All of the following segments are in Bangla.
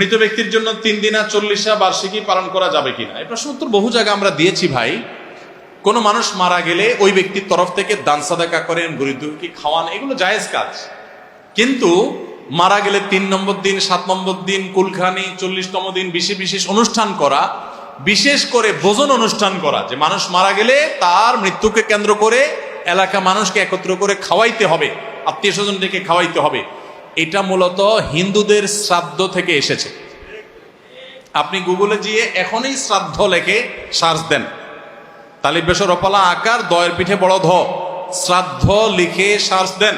মৃত ব্যক্তির জন্য 3 দিনা 40 বার্ষিকী পালন করা যাবে কিনা, এই প্রশ্ন উত্তর বহু জায়গায় আমরা দিয়েছি ভাই। কোন মানুষ মারা গেলে ওই ব্যক্তির তরফ থেকে দান সাদাকা করেন, গরিব দুঃখী খাওয়ান, এগুলো জায়েজ কাজ। কিন্তু মারা গেলে 3 নম্বর দিন, 7 নম্বর দিন, কুলখানি, 40তম দিন বিশেষ অনুষ্ঠান করা, বিশেষ করে ভোজন অনুষ্ঠান করা, যে মানুষ মারা গেলে তার মৃত্যুকে কেন্দ্র করে এলাকা মানুষকে একত্র করে খাওয়াইতে হবে, আত্মীয় স্বজন ডেকে খাওয়াইতে হবে, এটা মূলত হিন্দুদের শ্রাদ্ধ থেকে এসেছে। আপনি গুগলে গিয়ে এখনই শ্রাদ্ধ লেখে সার্চ দেন, তালিব বেসর অপালা আকার দয়ের পিঠে বড় ধ, শ্রাদ্ধ লিখে সার্চ দেন,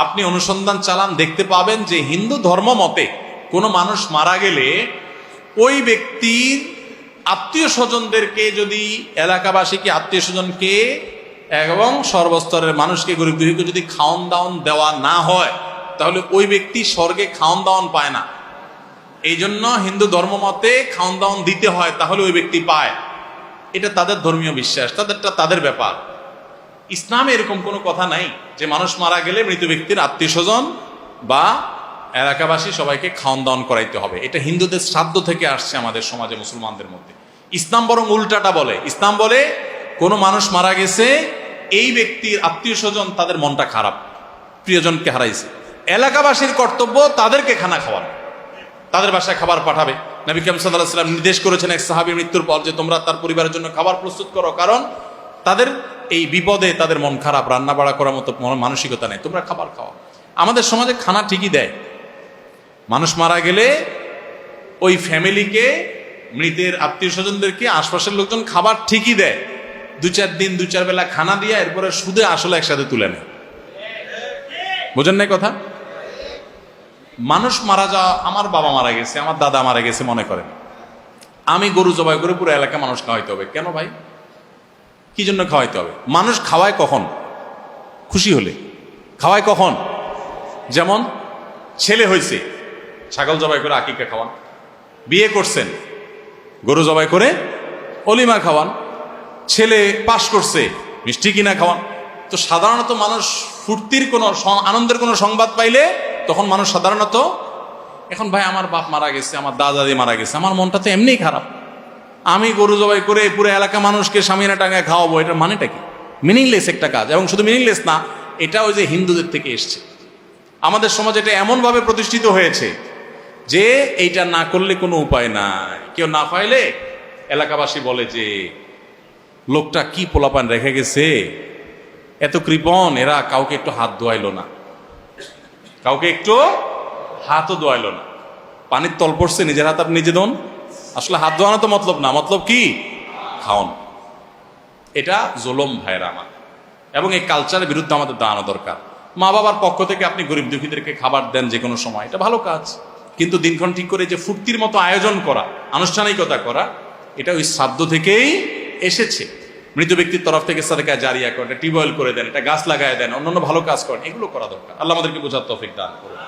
আপনি অনুসন্ধান চালান, দেখতে পাবেন যে হিন্দু ধর্ম মতে কোনো মানুষ মারা গেলে ওই ব্যক্তির আত্মীয় স্বজনদেরকে, যদি এলাকাবাসীকে, আত্মীয় স্বজনকে এবং সর্বস্তরের মানুষকে, গরিব দুঃখীকে যদি খাওন দাওন দেওয়া না হয়, তাহলে ওই ব্যক্তি স্বর্গে খাওন দাওন পায় না। এই জন্য হিন্দু ধর্ম মতে খাওন দাওন দিতে হয়, তাহলে ওই ব্যক্তি পায়। এটা তাদের ধর্মীয় বিশ্বাস, তাদেরটা তাদের ব্যাপার। ইসলামে এরকম কোনো কথা নাই যে মানুষ মারা গেলে মৃত ব্যক্তির আত্মীয় স্বজন বা এলাকাবাসী সবাইকে খাওন দাওন করাইতে হবে। এটা হিন্দুদের শ্রাদ্ধ থেকে আসছে আমাদের সমাজে, মুসলমানদের মধ্যে। ইসলাম বরং উল্টাটা বলে। ইসলাম বলে কোনো মানুষ মারা গেছে, এই ব্যক্তির আত্মীয় স্বজন তাদের মনটা খারাপ, প্রিয়জনকে হারাইছে, এলাকাবাসীর কর্তব্য তাদেরকে খানা খাওয়ানো, তাদের বাসায় খাবার পাঠাবে। নবী করিম সাল্লাল্লাহু আলাইহি ওয়াসাল্লাম নির্দেশ করেছেন এক সাহাবীর মৃত্যুর পর যে তোমরা তার পরিবারের জন্য খাবার প্রস্তুত করো, কারণ তাদের এই বিপদে তাদের মন খারাপ, রান্না বাড়া করার মতো মানসিকতা নেই, তোমরা খাবার খাওয়া। আমাদের সমাজে খানা ঠিকই দেয়, মানুষ মারা গেলে ওই ফ্যামিলিকে, মৃতের আত্মীয় স্বজনদেরকে, আশপাশের লোকজন খাবার ঠিকই দেয়, 2-4 দিন 2-4 বেলা খানা দিয়ে এরপরে সুদে আসলে একসাথে তুলে নেয়। বোঝেন নাই কথা? মানুষ মারা যাওয়া, আমার বাবা মারা গেছে, আমার দাদা মারা গেছে, মনে করেন আমি গরু জবাই করে পুরো এলাকা মানুষ খাওয়াইতে হবে, কেন ভাই? কি জন্য খাওয়াইতে হবে? মানুষ খাওয়ায় কখন? খুশি হলে। খাওয়ায় কখন? যেমন ছেলে হয়েছে, ছাগল জবাই করে আকিকা খাওয়ান, বিয়ে করছেন, গরু জবাই করে অলিমা খাওয়ান, ছেলে পাশ করছে, মিষ্টি কিনা খাওয়ান। তো সাধারণত মানুষ ফুর্তির কোনো, আনন্দের কোনো সংবাদ পাইলে তখন মানুষ সাধারণত, এখন ভাই আমার বাপ মারা গেছে, আমার দাদা দাদি মারা গেছে, আমার মনটা তো এমনিই খারাপ, আমি গরু জবাই করে পুরো এলাকা মানুষকে সামিয়ানা টাঙ্গায় খাওয়াবো, এটা মানেটা কি? মিনিংলেস একটা কাজ। এবং শুধু মিনিংলেস না, এটা ওই যে হিন্দুদের থেকে এসছে। আমাদের সমাজে এটা এমনভাবে প্রতিষ্ঠিত হয়েছে যে এইটা না করলে কোনো উপায় নাই। কেউ না পাইলে এলাকাবাসী বলে যে লোকটা কি পোলাপান রেখে গেছে, এত কৃপণ, এরা কাউকে একটু হাত ধোয়াইলো না, কাউকে একটু হাতও ধোয়াইলো না, পানির তল পড়ছে, নিজের হাত আপনি নিজে দোন। আসলে হাত ধোয়ানো তো মতলব না, মতলব কি? খাওন। এটা জুলুম ভাইরা আমার, এবং এই কালচারের বিরুদ্ধে আমাদের দাঁড়ানো দরকার। মা বাবার পক্ষ থেকে আপনি গরিব দুঃখীদেরকে খাবার দেন যে কোনো সময়, এটা ভালো কাজ। কিন্তু দিনক্ষণ ঠিক করে যে ফুর্তির মতো আয়োজন করা, আনুষ্ঠানিকতা করা, এটা ওই শ্রাদ্ধ থেকেই এসেছে। মৃত ব্যক্তির তরফ থেকে সাদাকা জারিয়া করেন, টিউবওয়েল করে দেন, এটা গাছ লাগায় দেন, অন্যান্য ভালো কাজ করেন, এগুলো করা দরকার। আল্লাহ আমাদেরকে বোঝার তৌফিক দান করুন।